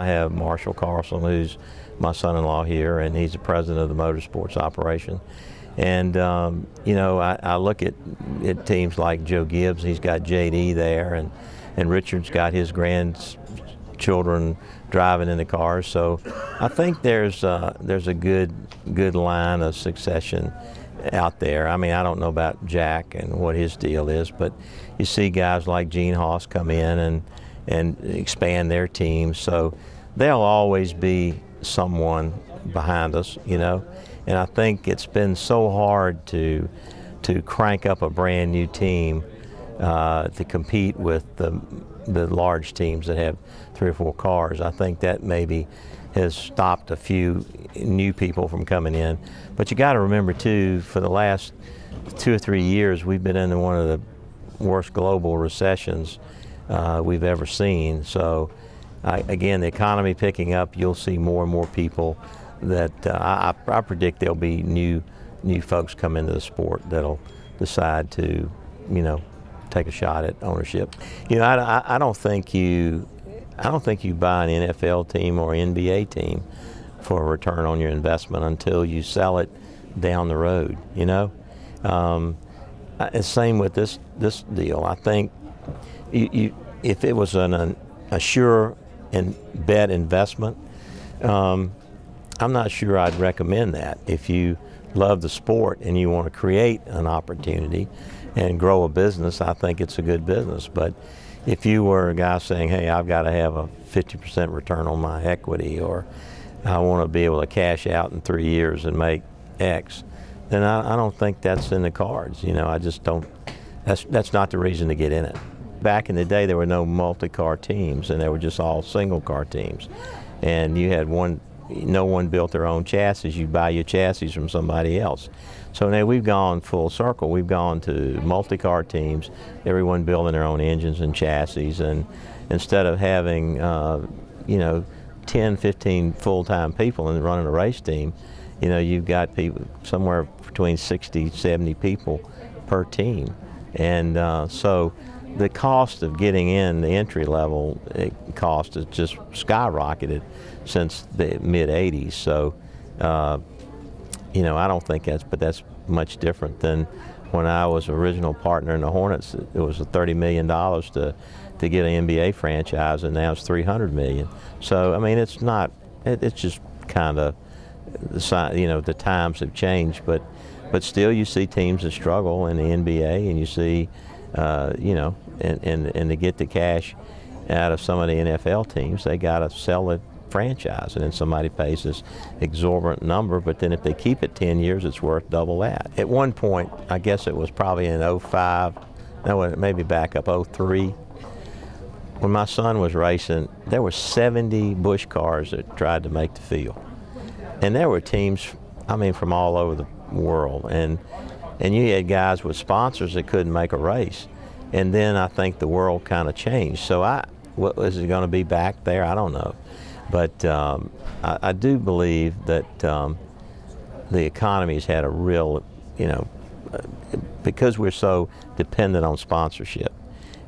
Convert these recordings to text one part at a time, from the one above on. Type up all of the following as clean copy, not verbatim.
I have Marshall Carlson, who's my son-in-law here, and he's the president of the motorsports operation. And you know, I look at teams like Joe Gibbs. He's got JD there, and Richard's got his grandchildren driving in the cars. So I think there's a good line of succession out there. I mean, I don't know about Jack and what his deal is, but you see guys like Gene Haas come in and expand their teams. So there'll always be someone behind us, you know. And I think it's been so hard to crank up a brand new team to compete with the large teams that have 3 or 4 cars. I think that maybe has stopped a few new people from coming in. But you got to remember too, for the last 2 or 3 years, we've been in one of the worst global recessions we've ever seen. So again, the economy picking up, you'll see more and more people that I predict there'll be new folks come into the sport that'll decide to, you know, take a shot at ownership. You know, I don't think you buy an NFL team or NBA team for a return on your investment until you sell it down the road, you know. Same with this deal. I think if it was a sure and bet investment, I'm not sure I'd recommend that. If you love the sport and you want to create an opportunity and grow a business, I think it's a good business. But if you were a guy saying, hey, I've got to have a 50% return on my equity, or I want to be able to cash out in 3 years and make X, then I don't think that's in the cards. You know, I just don't, that's not the reason to get in it. Back in the day, there were no multi-car teams, and they were just all single-car teams. And you had no one built their own chassis. You buy your chassis from somebody else. So now we've gone full circle. We've gone to multi-car teams, everyone building their own engines and chassis, and instead of having you know, 10, 15 full-time people and running a race team, you know, you've got people somewhere between 60, 70 people per team. And so the cost of getting in, the entry level cost has just skyrocketed since the mid-'80s. So, you know, I don't think that's much different than when I was original partner in the Hornets. It was $30 million to get an NBA franchise, and now it's $300 million. So, I mean, it's just kind of, you know, the times have changed, but still you see teams that struggle in the NBA, and you see, you know, and to get the cash out of some of the NFL teams, they got to sell the franchise, and then somebody pays this exorbitant number, but then if they keep it 10 years, it's worth double that. At one point, I guess it was probably in '05, no, maybe back up '03, when my son was racing, there were 70 Busch cars that tried to make the field. And there were teams, I mean, from all over the world, and you had guys with sponsors that couldn't make a race. And then I think the world kind of changed. So what is it going to be back there? I don't know. But I do believe that the economy's had a real, you know, because we're so dependent on sponsorship,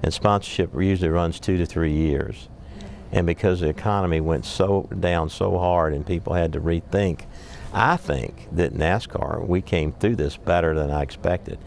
and sponsorship usually runs 2 to 3 years, and because the economy went down so hard and people had to rethink, I think that NASCAR, we came through this better than I expected.